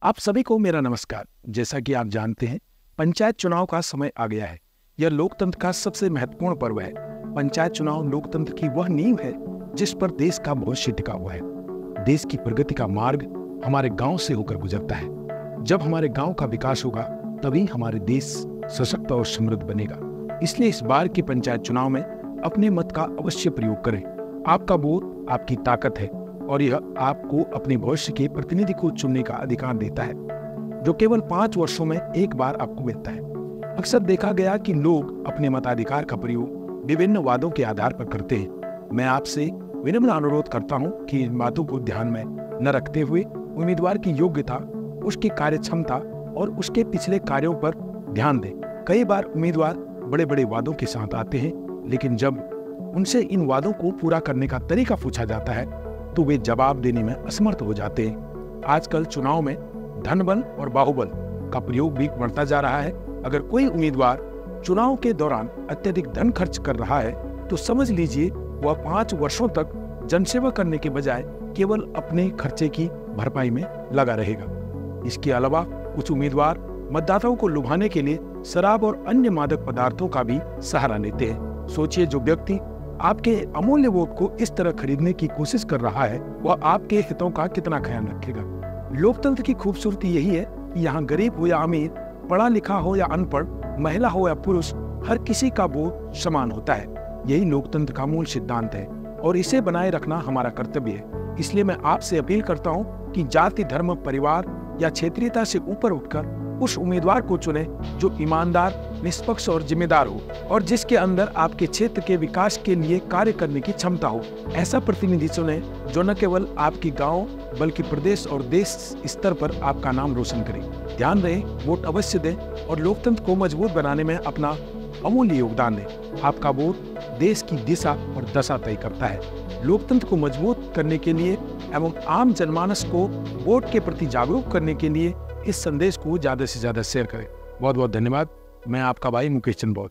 आप सभी को मेरा नमस्कार। जैसा कि आप जानते हैं, पंचायत चुनाव का समय आ गया है। यह लोकतंत्र का सबसे महत्वपूर्ण पर्व है। पंचायत चुनाव लोकतंत्र की वह नींव है जिस पर देश का भविष्य टिका हुआ है। देश की प्रगति का मार्ग हमारे गांव से होकर गुजरता है। जब हमारे गांव का विकास होगा तभी हमारे देश सशक्त और समृद्ध बनेगा। इसलिए इस बार के पंचायत चुनाव में अपने मत का अवश्य प्रयोग करें। आपका वोट आपकी ताकत है और यह आपको अपने भविष्य के प्रतिनिधि को चुनने का अधिकार देता है, जो केवल 5 वर्षों में एक बार आपको मिलता है। अक्सर देखा गया कि लोग अपने मताधिकार का प्रयोग विभिन्न वादों के आधार पर करते हैं। मैं आपसे विनम्र अनुरोध करता हूं कि इन बातों को ध्यान में न रखते हुए उम्मीदवार की योग्यता, उसकी कार्य क्षमता और उसके पिछले कार्यों पर ध्यान दें। कई बार उम्मीदवार बड़े बड़े वादों के साथ आते हैं, लेकिन जब उनसे इन वादों को पूरा करने का तरीका पूछा जाता है तो वे जवाब देने में असमर्थ हो जाते हैं। आजकल चुनाव में धन बल और बाहुबल का प्रयोग भी बढ़ता जा रहा है। अगर कोई उम्मीदवार चुनाव के दौरान अत्यधिक धन खर्च कर रहा है तो समझ लीजिए वह 5 वर्षों तक जनसेवा करने के बजाय केवल अपने खर्चे की भरपाई में लगा रहेगा। इसके अलावा कुछ उम्मीदवार मतदाताओं को लुभाने के लिए शराब और अन्य मादक पदार्थों का भी सहारा लेते हैं। सोचिए, जो व्यक्ति आपके अमूल्य वोट को इस तरह खरीदने की कोशिश कर रहा है वह आपके हितों का कितना ख्याल रखेगा। लोकतंत्र की खूबसूरती यही है कि यहाँ गरीब हो या अमीर, पढ़ा लिखा हो या अनपढ़, महिला हो या पुरुष, हर किसी का वोट समान होता है। यही लोकतंत्र का मूल सिद्धांत है और इसे बनाए रखना हमारा कर्तव्य है। इसलिए मैं आपसे अपील करता हूँ कि जाति, धर्म, परिवार या क्षेत्रीयता से ऊपर उठकर उस उम्मीदवार को चुने जो ईमानदार, निष्पक्ष और जिम्मेदार हो और जिसके अंदर आपके क्षेत्र के विकास के लिए कार्य करने की क्षमता हो। ऐसा प्रतिनिधि चुने जो न केवल आपकी गांव बल्कि प्रदेश और देश स्तर पर आपका नाम रोशन करे। ध्यान रहे, वोट अवश्य दें और लोकतंत्र को मजबूत बनाने में अपना अमूल्य योगदान दें। आपका वोट देश की दिशा और दशा तय करता है। लोकतंत्र को मजबूत करने के लिए एवं आम जनमानस को वोट के प्रति जागरूक करने के लिए इस संदेश को ज्यादा से ज्यादा शेयर करें। बहुत बहुत धन्यवाद। मैं आपका भाई मुकेश चंद्र।